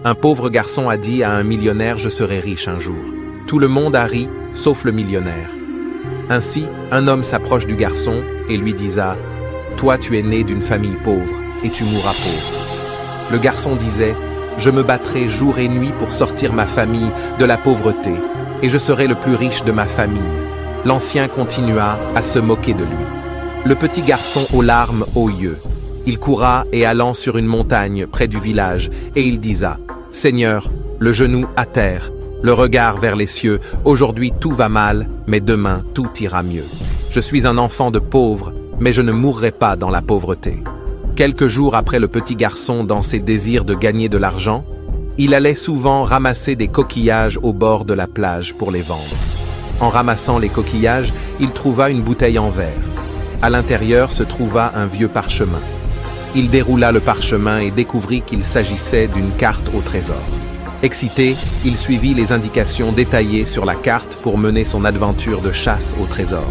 Un pauvre garçon a dit à un millionnaire « Je serai riche un jour ». Tout le monde a ri, sauf le millionnaire. Ainsi, un homme s'approche du garçon et lui disa « Toi, tu es né d'une famille pauvre et tu mourras pauvre. » Le garçon disait « Je me battrai jour et nuit pour sortir ma famille de la pauvreté et je serai le plus riche de ma famille. » L'ancien continua à se moquer de lui. Le petit garçon aux larmes aux yeux. Il coura et allant sur une montagne près du village, et il disa « Seigneur, le genou à terre, le regard vers les cieux, aujourd'hui tout va mal, mais demain tout ira mieux. Je suis un enfant de pauvre, mais je ne mourrai pas dans la pauvreté. » Quelques jours après le petit garçon dans ses désirs de gagner de l'argent, il allait souvent ramasser des coquillages au bord de la plage pour les vendre. En ramassant les coquillages, il trouva une bouteille en verre. À l'intérieur se trouva un vieux parchemin. Il déroula le parchemin et découvrit qu'il s'agissait d'une carte au trésor. Excité, il suivit les indications détaillées sur la carte pour mener son aventure de chasse au trésor.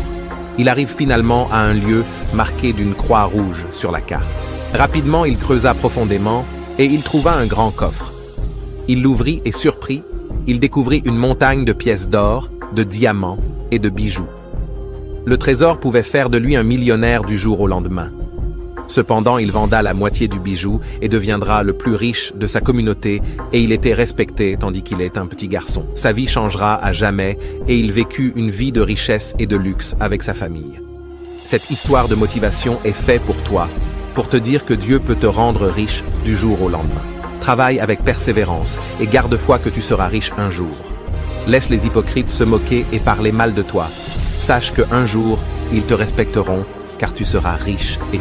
Il arrive finalement à un lieu marqué d'une croix rouge sur la carte. Rapidement, il creusa profondément et il trouva un grand coffre. Il l'ouvrit et surpris, il découvrit une montagne de pièces d'or, de diamants et de bijoux. Le trésor pouvait faire de lui un millionnaire du jour au lendemain. Cependant, il venda la moitié du bijou et deviendra le plus riche de sa communauté et il était respecté tandis qu'il est un petit garçon. Sa vie changera à jamais et il vécut une vie de richesse et de luxe avec sa famille. Cette histoire de motivation est faite pour toi, pour te dire que Dieu peut te rendre riche du jour au lendemain. Travaille avec persévérance et garde foi que tu seras riche un jour. Laisse les hypocrites se moquer et parler mal de toi. Sache qu'un jour, ils te respecteront car tu seras riche et